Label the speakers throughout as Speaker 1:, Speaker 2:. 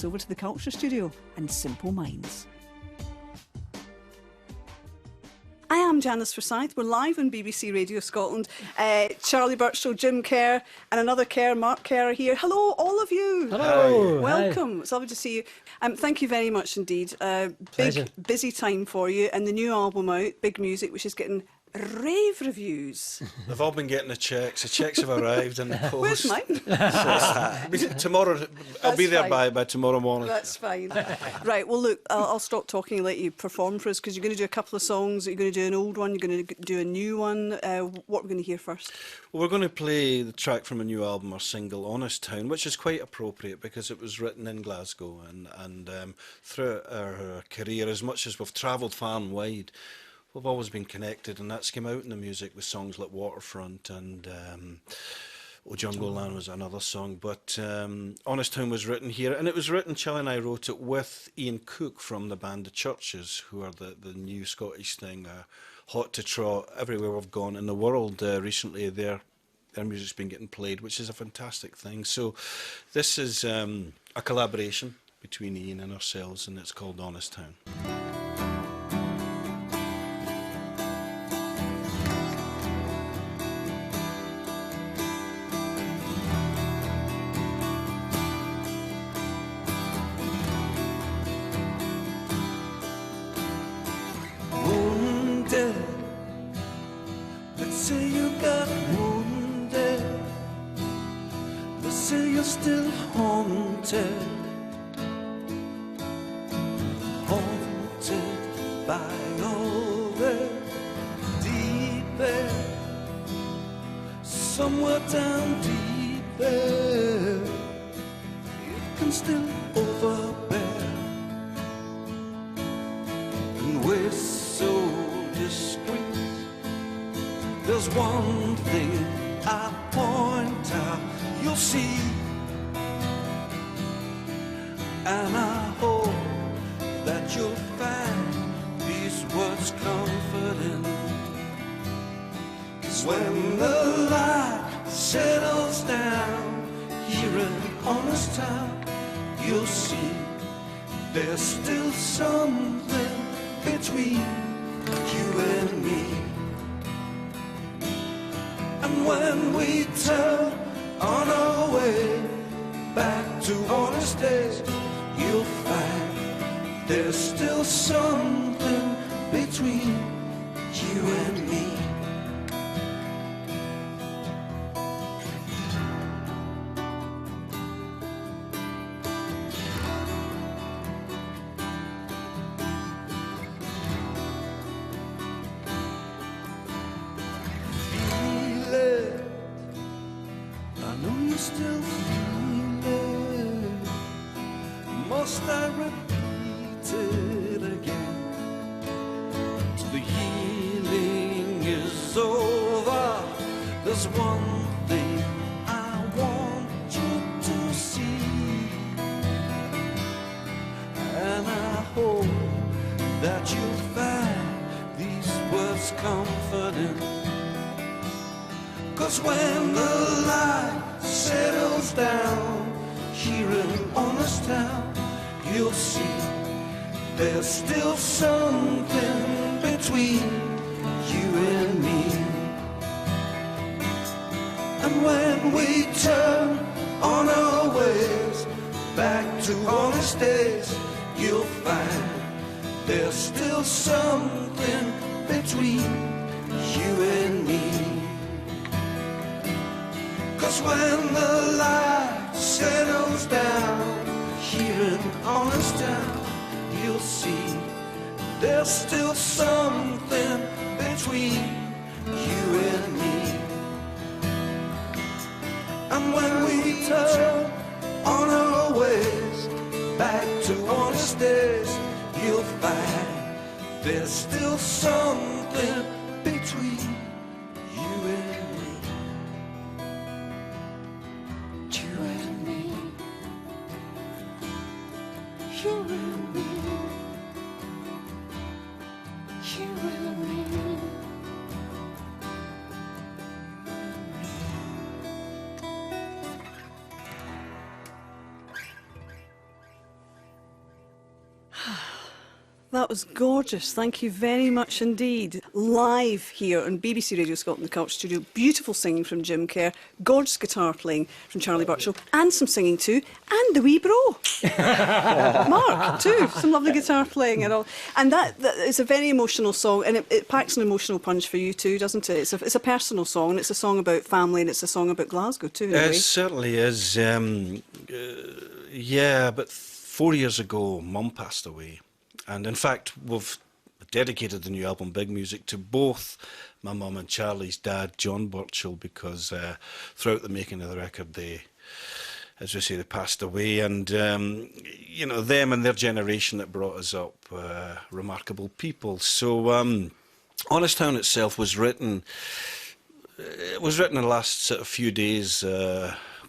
Speaker 1: Let's over to the Culture Studio and Simple Minds. I am Janice Forsyth. We're live on BBC Radio Scotland. Charlie Birchall, Jim Kerr, and another Kerr, Mark Kerr, are here. Hello, all of you.
Speaker 2: Hello.
Speaker 1: Welcome. Hi. It's lovely to see you. Thank you very much indeed. Big, busy time for you, and the new album out, Big Music, which is getting rave reviews.
Speaker 3: They've all been getting the checks. The checks have arrived in the post.
Speaker 1: Where's mine?
Speaker 3: Tomorrow, I'll be there by tomorrow morning.
Speaker 1: That's fine. Right, well look, I'll stop talking and let you perform for us, because you're going to do a couple of songs. You're going to do an old one, you're going to do a new one. What are we going to hear first?
Speaker 3: Well, we're going to play the track from a new album, our single, Honest Town, which is quite appropriate because it was written in Glasgow, and throughout our career, as much as we've travelled far and wide, we've always been connected, and that's come out in the music with songs like Waterfront and O Jungle Land was another song. But Honest Town was written here, and it was written, Charlie and I wrote it with Ian Cook from the band The Churches, who are the new Scottish thing, hot to trot everywhere we've gone in the world recently. Their music's been getting played, which is a fantastic thing. So this is a collaboration between Ian and ourselves, and it's called Honest Town.
Speaker 4: Let's say you got wounded. Let's say you're still haunted. Haunted by all the deep there. Somewhere down deep there, it can still overbear. And we're so discreet. There's one thing I point out, you'll see, and I hope that you'll find these words comforting. 'Cause when the light settles down here in Honest Town, you'll see there's still something between you and me. And when we turn on our way back to honest days, you'll find there's still something between you and me. Still feeling. Must I repeat it again? Till the healing is over, there's one thing I want you to see, and I hope that you'll find these words comforting. 'Cause when the light settles down here in Honest Town, you'll see there's still something between you and me. And when we turn on our ways back to honest days, you'll find there's still something between you and me. 'Cause when the light settles down here in Honest Town, you'll see there's still something between you and me. And when we turn on our ways back to honest days, you'll find there's still something between you and me. You and me. You and me. You and me.
Speaker 1: That was gorgeous. Thank you very much indeed. Live here on BBC Radio Scotland, the Culture Studio. Beautiful singing from Jim Kerr, gorgeous guitar playing from Charlie Burchill, and some singing too, and the wee bro, Mark too. Some lovely guitar playing and all. And that is a very emotional song, and it packs an emotional punch for you too, doesn't it? It's a personal song, and it's a song about family, and it's a song about Glasgow too. In a way.
Speaker 3: It certainly is. Yeah, but 4 years ago, Mum passed away. And in fact, we've dedicated the new album, Big Music, to both my mum and Charlie's dad, John Burchill, because throughout the making of the record, as we say, they passed away. And, you know, them and their generation that brought us up, remarkable people. So Honest Town itself was written, in the last sort of few days,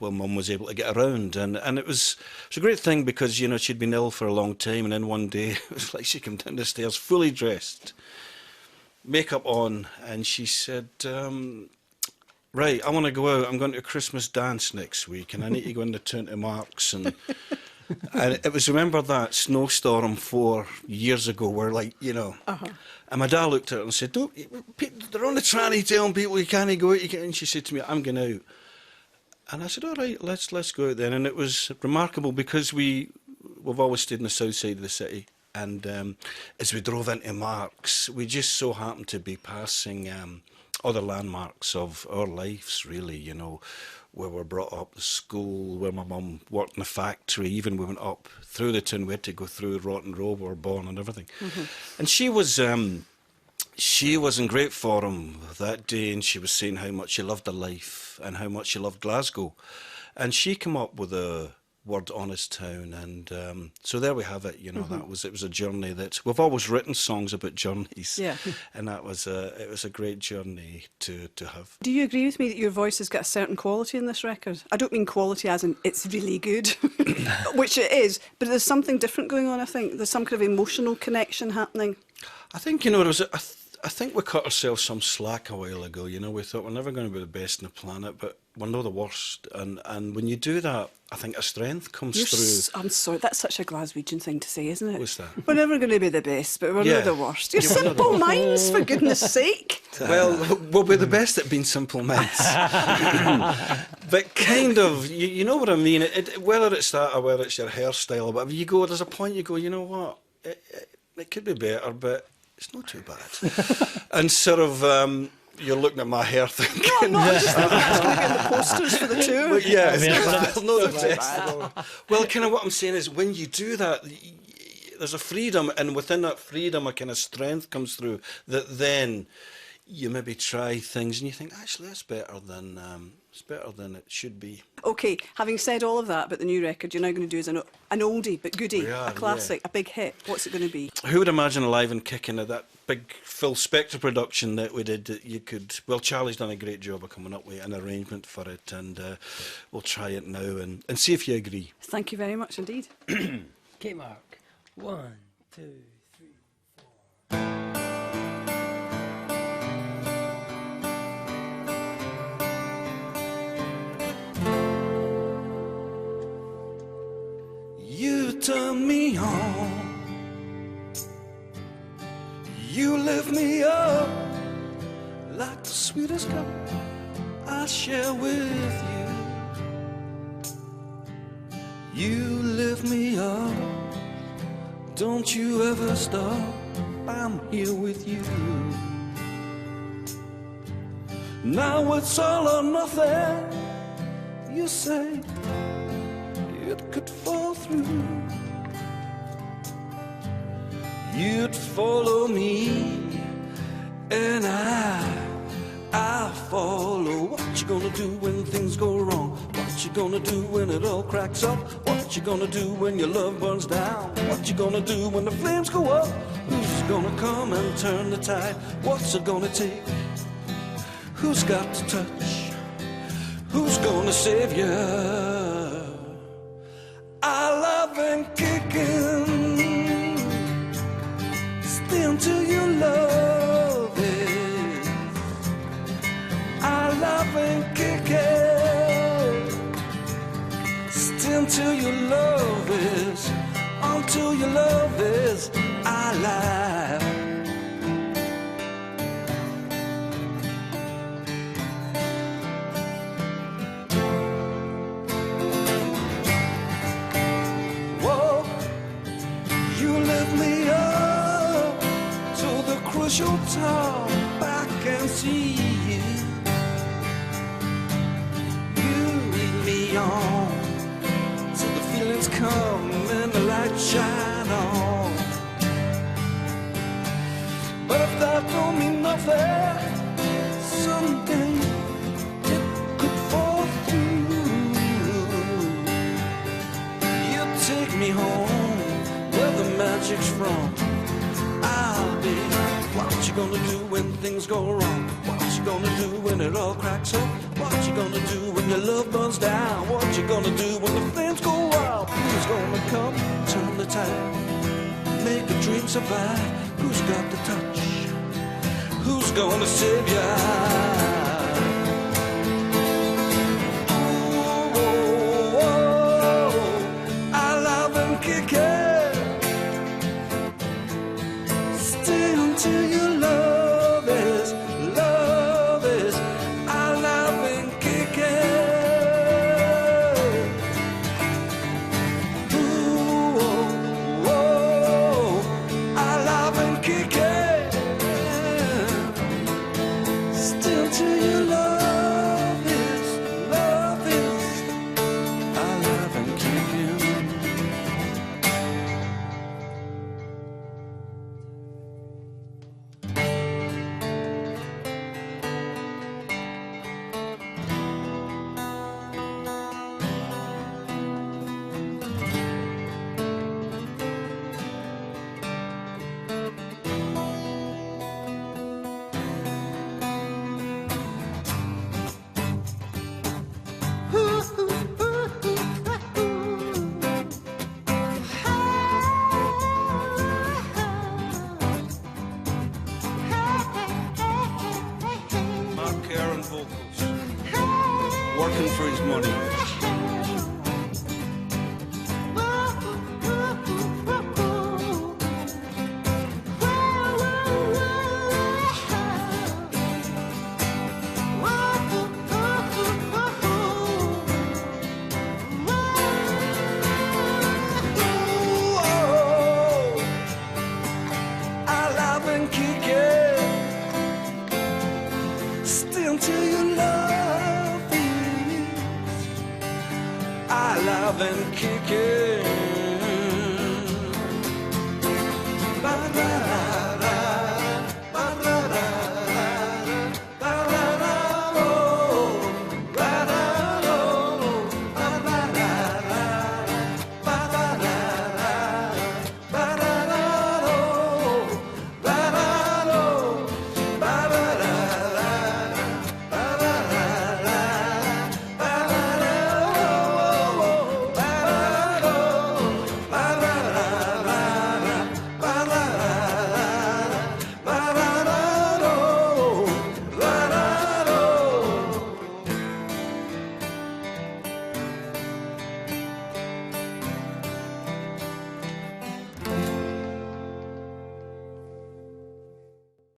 Speaker 3: when Mum was able to get around, and it was a great thing because, you know, she'd been ill for a long time, and then one day it was like she came down the stairs fully dressed, makeup on, and she said, right, I want to go out, I'm going to a Christmas dance next week, and I need to go into town to Mark's, and it was, remember that snowstorm 4 years ago where, like, you know, and my dad looked at her and said, don't, they're on the tranny telling people you can't go out, and she said to me, I'm going out. And I said, all right, let's go out then. And it was remarkable because we've always stayed in the south side of the city. And as we drove into Mark's, we just so happened to be passing other landmarks of our lives, really, you know, where we're brought up, the school, where my mum worked in the factory. Even we went up through the town, we had to go through Rotten Row, we were born and everything. And she was in great form that day, and she was saying how much she loved her life and how much she loved Glasgow. And she came up with the word Honest Town, and so there we have it, you know. It was a journey that we've always written songs about journeys, and it was a great journey to have.
Speaker 1: Do you agree with me that your voice has got a certain quality in this record? I don't mean quality as in it's really good, which it is, but there's something different going on. I think there's some kind of emotional connection happening.
Speaker 3: I think, you know, I think we cut ourselves some slack a while ago. You know, we thought we're never going to be the best on the planet, but we're not the worst. And when you do that, I think a strength comes through. I'm
Speaker 1: sorry, that's such a Glaswegian thing to say, isn't it?
Speaker 3: What's that?
Speaker 1: We're never going to be the best, but we're not the worst. You're simple minds, for goodness sake.
Speaker 3: Well, we'll be the best at being simple minds. But kind of, you know what I mean? Whether it's that or whether it's your hairstyle or whatever, there's a point you go, you know what? It could be better, but it's not too bad. And sort of, you're looking at my hair thinking...
Speaker 1: No, I'm not. I'm just thinking it's going to get the posters for the tour.
Speaker 3: But yeah, well, kind of what I'm saying is when you do that, there's a freedom, and within that freedom a kind of strength comes through that then you maybe try things and you think, actually, that's better than... it's better than it should be. OK, having said all of that about the new record, you're now going to do as an oldie but goodie, a classic, a big hit. What's it going to be? Who would imagine Alive and Kicking at that big full spectre production that we did that you could... Well, Charlie's done a great job of coming up with an arrangement for it, and we'll try it now and see if you agree. Thank you very much indeed.
Speaker 2: OK, Mark. 1, 2, 3, 4.
Speaker 4: You turn me on, you lift me up like the sweetest cup I share with you. You lift me up, don't you ever stop, I'm here with you. Now it's all or nothing, you say. It could fall through. You'd follow me, and I follow. What you gonna do when things go wrong? What you gonna do when it all cracks up? What you gonna do when your love burns down? What you gonna do when the flames go up? Who's gonna come and turn the tide? What's it gonna take? Who's got to touch? Who's gonna save you? I love and kicking, stay until you love it. I love and kicking, stay until you love it. Until you love it, I alive. Whoa, you lift me up to the crucial top. I can see you. You lead me on till the feelings come and the light shine on. But if that don't mean nothing, someday it could fall through. You take me home where the magic's from. I'll be. What you gonna do when things go wrong? What you gonna do when it all cracks up? What you gonna do when your love burns down? What you gonna do when the flames go wild? Who's gonna come, turn the tide, make a dream survive? Who's got the touch? Who's gonna save ya? Oh, oh, oh, I love and kick it. Stay until your love is, I love and kick it. Ooh, oh, oh, I love and kick it. Still till your love is, I love and kick it. Mark Kerr on vocals, working for his money.